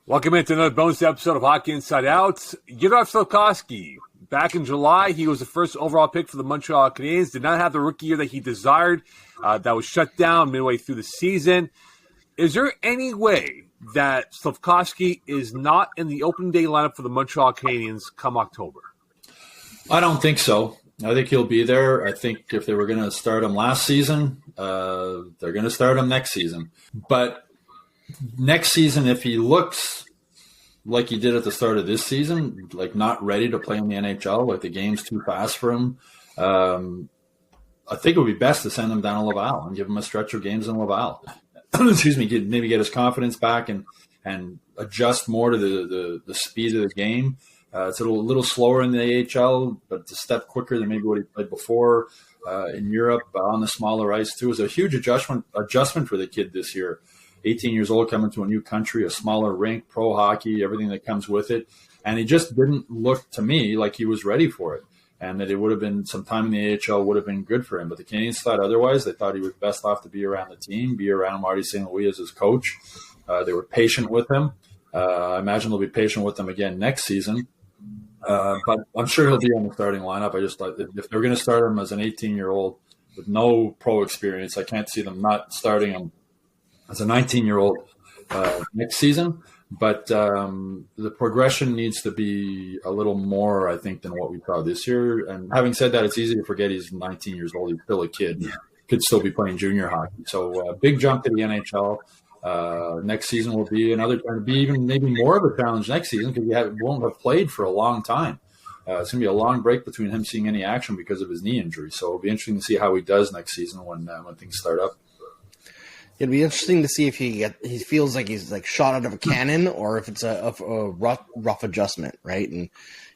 Welcome into another bonus episode of Hockey Inside Out. Juraj Slafkovsky, back in July, he was the first overall pick for the Montreal Canadiens. Did not have the rookie year that he desired. That was shut down midway through the season. Is there any way that Slafkovsky is not in the opening day lineup for the Montreal Canadiens come October? I don't think so. I think he'll be there. I think if they were going to start him last season, they're going to start him next season. But next season, if he looks like he did at the start of this season, like not ready to play in the NHL, like the game's too fast for him, I think it would be best to send him down to Laval and give him a stretch of games in Laval. Excuse me, maybe get his confidence back and adjust more to the speed of the game. It's a little slower in the AHL, but it's a step quicker than maybe what he played before in Europe on the smaller ice too. It was a huge adjustment for the kid this year. 18 years old, coming to a new country, a smaller rink, pro hockey, everything that comes with it. And he just didn't look to me like he was ready for it. And that it would have been some time in the AHL would have been good for him. But the Canadiens thought otherwise. They thought he was best off to be around the team, be around Marty St. Louis as his coach. They were patient with him. I imagine they'll be patient with him again next season. But I'm sure he'll be on the starting lineup. I just thought if they're going to start him as an 18-year-old with no pro experience, I can't see them not starting him as a 19-year-old next season. But the progression needs to be a little more, I think, than what we saw this year. And having said that, it's easy to forget he's 19 years old. He's still a kid. Yeah. Could still be playing junior hockey. So big jump to the NHL. Next season will be even maybe more of a challenge next season because he won't have played for a long time. It's going to be a long break between him seeing any action because of his knee injury. So it'll be interesting to see how he does next season when things start up. It'd be interesting to see if he feels like he's like shot out of a cannon or if it's a rough adjustment, right? And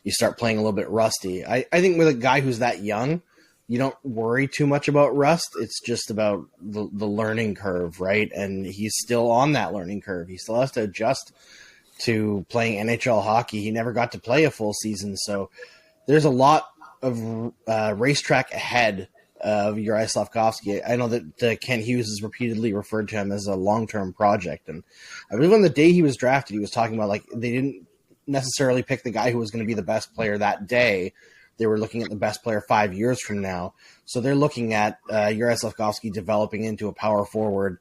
you start playing a little bit rusty. I think with a guy who's that young, you don't worry too much about rust. It's just about the learning curve, right? And he's still on that learning curve. He still has to adjust to playing NHL hockey. He never got to play a full season, so there's a lot of racetrack ahead of Juraj Slafkovsky. I know that Ken Hughes has repeatedly referred to him as a long-term project. And I believe on the day he was drafted, he was talking about like they didn't necessarily pick the guy who was going to be the best player that day. They were looking at the best player 5 years from now. So they're looking at Juraj Slafkovsky developing into a power forward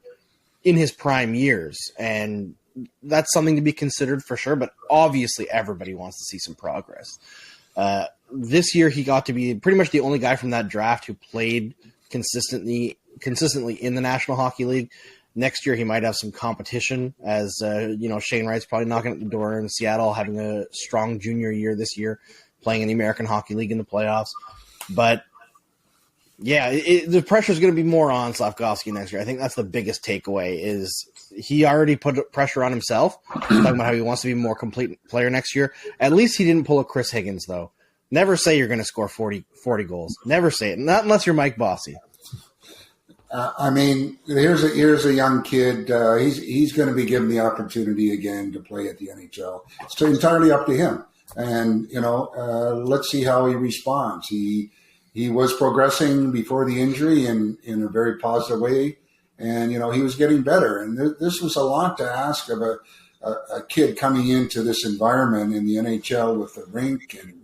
in his prime years. And that's something to be considered for sure. But obviously everybody wants to see some progress. This year, he got to be pretty much the only guy from that draft who played consistently in the National Hockey League. Next year, he might have some competition as, Shane Wright's probably knocking at the door in Seattle, having a strong junior year this year, playing in the American Hockey League in the playoffs. But, yeah, the pressure is going to be more on Slafkovsky next year. I think that's the biggest takeaway is he already put pressure on himself, talking about how he wants to be a more complete player next year. At least he didn't pull a Chris Higgins, though. Never say you're going to score 40 goals. Never say it. Not unless you're Mike Bossy. Here's a young kid. He's going to be given the opportunity again to play at the NHL. It's entirely up to him. And, let's see how he responds. He was progressing before the injury in a very positive way. And, he was getting better. And this was a lot to ask of a kid coming into this environment in the NHL with the rink and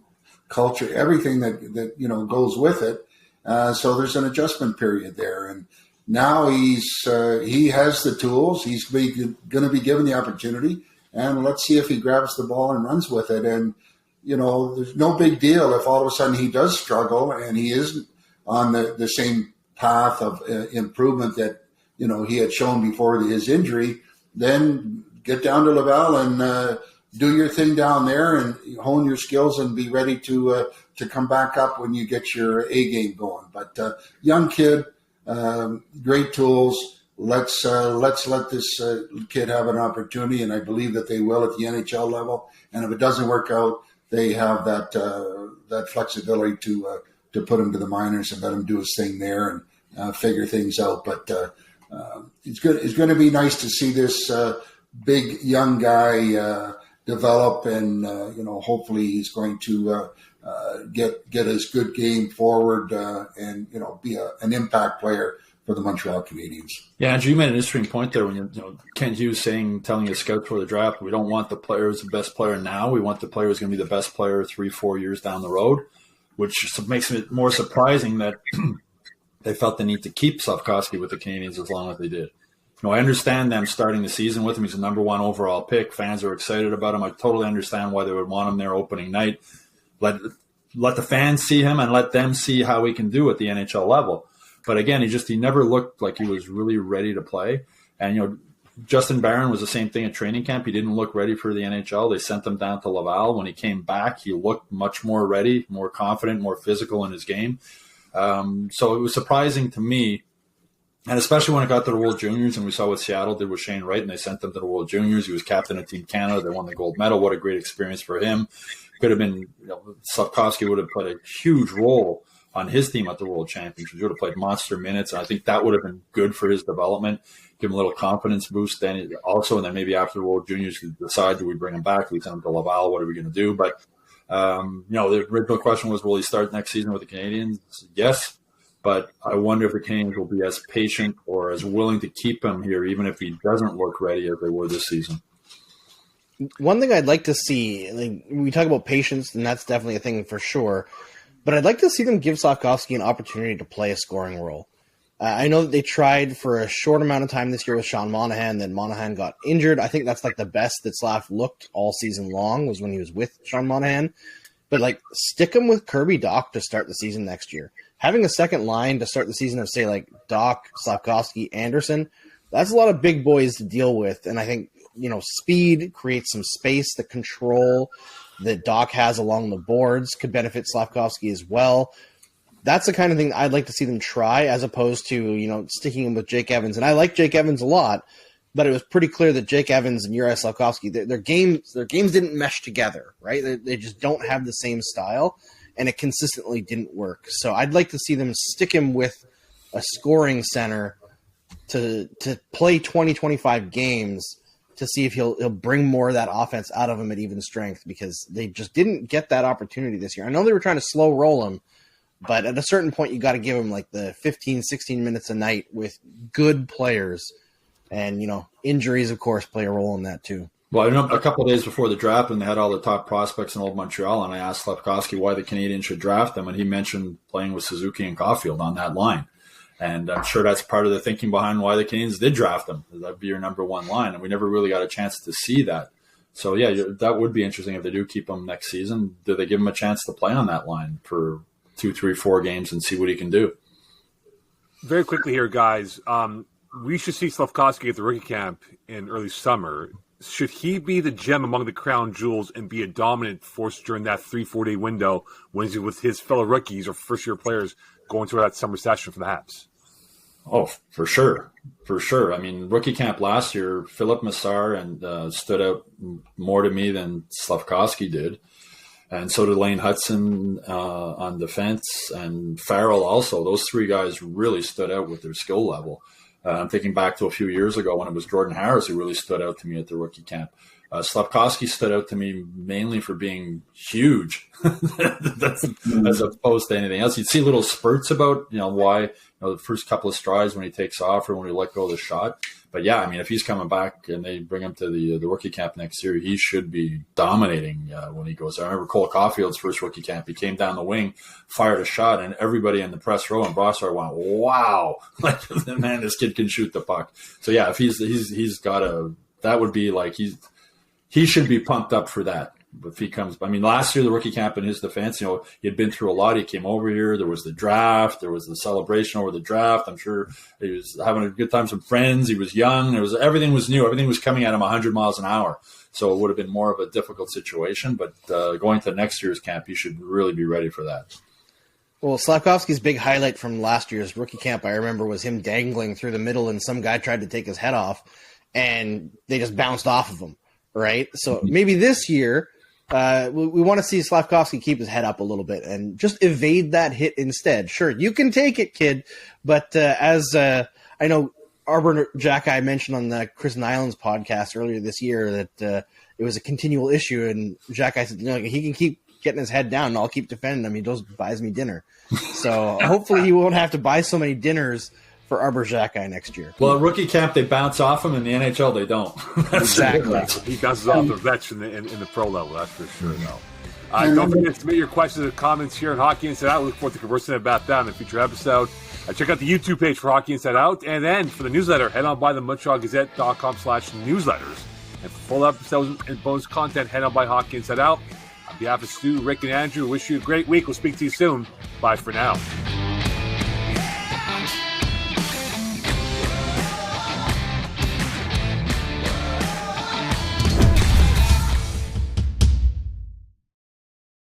culture, everything that goes with it. So there's an adjustment period there, and now he has the tools. He's going to be given the opportunity, and let's see if he grabs the ball and runs with it. And there's no big deal if all of a sudden he does struggle and he isn't on the same path of improvement that he had shown before his injury. Then get down to Laval and do your thing down there and hone your skills and be ready to come back up when you get your A game going. But young kid, great tools. Let's let this kid have an opportunity, and I believe that they will at the NHL level. And if it doesn't work out, they have that flexibility to put him to the minors and let him do his thing there and figure things out. But it's going to be nice to see this big young guy develop, and hopefully he's going to get his good game forward, and be an impact player for the Montreal Canadiens. Yeah, Andrew, you made an interesting point there when Ken Hughes telling his scouts for the draft, we don't want the player who's the best player now. We want the player who's going to be the best player 3-4 years down the road, which makes it more surprising that they felt the need to keep Slafkovsky with the Canadiens as long as they did. I understand them starting the season with him. He's a number 1 overall pick. Fans are excited about him. I totally understand why they would want him there opening night. Let the fans see him and let them see how he can do at the NHL level. But again, he never looked like he was really ready to play. And, Justin Barron was the same thing at training camp. He didn't look ready for the NHL. They sent him down to Laval. When he came back, he looked much more ready, more confident, more physical in his game. So it was surprising to me, and especially when it got to the World Juniors and we saw what Seattle did with Shane Wright and they sent him to the World Juniors. He was captain of Team Canada. They won the gold medal. What a great experience for him. Could have been, Slafkovsky would have played a huge role on his team at the World Championships. He would have played monster minutes. And I think that would have been good for his development, give him a little confidence boost then also. And then maybe after the World Juniors, we decide, do we bring him back? We send him to Laval. What are we going to do? But, the original question was, will he start next season with the Canadiens? Yes. But I wonder if the Canadiens will be as patient or as willing to keep him here, even if he doesn't look ready as they were this season. One thing I'd like to see, we talk about patience, and that's definitely a thing for sure, but I'd like to see them give Slafkovsky an opportunity to play a scoring role. I know that they tried for a short amount of time this year with Sean Monahan, then Monahan got injured. I think that's the best that Slav looked all season long was when he was with Sean Monahan. But stick him with Kirby Dach to start the season next year. Having a second line to start the season of, say, Dach, Slafkovsky, Anderson, that's a lot of big boys to deal with. And I think, speed creates some space. The control that Dach has along the boards could benefit Slafkovsky as well. That's the kind of thing I'd like to see them try, as opposed to, sticking him with Jake Evans. And I like Jake Evans a lot, but it was pretty clear that Jake Evans and Juraj Slafkovsky, their games didn't mesh together, right? They just don't have the same style, and it consistently didn't work. So I'd like to see them stick him with a scoring center to play 20, 25 games to see if he'll bring more of that offense out of him at even strength, because they just didn't get that opportunity this year. I know they were trying to slow roll him, but at a certain point you got to give him the 15, 16 minutes a night with good players. And, injuries, of course, play a role in that too. Well, I know a couple of days before the draft, when they had all the top prospects in old Montreal, and I asked Slafkovsky why the Canadiens should draft them, and he mentioned playing with Suzuki and Caulfield on that line. And I'm sure that's part of the thinking behind why the Canadiens did draft them. That'd be your number 1 line, and we never really got a chance to see that. So, yeah, that would be interesting if they do keep him next season. Do they give him a chance to play on that line for 2, 3, 4 games and see what he can do? Very quickly here, guys. We should see Slafkovsky at the rookie camp in early summer. Should he be the gem among the crown jewels and be a dominant force during that 3-4 day window when he's with his fellow rookies or first-year players going through that summer session for the Habs? Oh, for sure. For sure. I mean, rookie camp last year, Philip Massar stood out more to me than Slafkovsky did. And so did Lane Hudson on defense, and Farrell also. Those 3 guys really stood out with their skill level. I'm thinking back to a few years ago when it was Jordan Harris who really stood out to me at the rookie camp. Slafkovsky stood out to me mainly for being huge as opposed to anything else. You'd see little spurts about, why, the first couple of strides when he takes off or when he let go of the shot. But yeah, I mean, if he's coming back and they bring him to the rookie camp next year, he should be dominating when he goes there. I remember Cole Caulfield's first rookie camp. He came down the wing, fired a shot, and everybody in the press row and Brossard went, "Wow, man, this kid can shoot the puck." So yeah, if he's got that would be he should be pumped up for that. If he comes, I mean, last year, the rookie camp in his defense, he had been through a lot. He came over here. There was the draft. There was the celebration over the draft. I'm sure he was having a good time with some friends. He was young. Everything was new. Everything was coming at him 100 miles an hour. So it would have been more of a difficult situation. But going to next year's camp, he should really be ready for that. Well, Slafkovsky's big highlight from last year's rookie camp, I remember, was him dangling through the middle and some guy tried to take his head off and they just bounced off of him, right? So maybe this year we want to see Slafkovsky keep his head up a little bit and just evade that hit instead. Sure, you can take it, kid. But as I know Arbor Jack-I mentioned on the Chris Nyland's podcast earlier this year that it was a continual issue, and Jack-I said, he can keep getting his head down, and I'll keep defending him. He buys me dinner. So hopefully he won't have to buy so many dinners for Arbor Xhekaj next year. Well, at rookie camp, they bounce off him. In the NHL, they don't. Exactly. He bounces off the vets in the pro level, that's for sure, though. Don't forget to submit your questions and comments here on Hockey Inside Out. We look forward to conversing about that in a future episode. Check out the YouTube page for Hockey Inside Out. And then for the newsletter, head on by the MontrealGazette.com/newsletters. And for full episodes and bonus content, head on by Hockey Inside Out. On behalf of Stu, Rick, and Andrew, wish you a great week. We'll speak to you soon. Bye for now.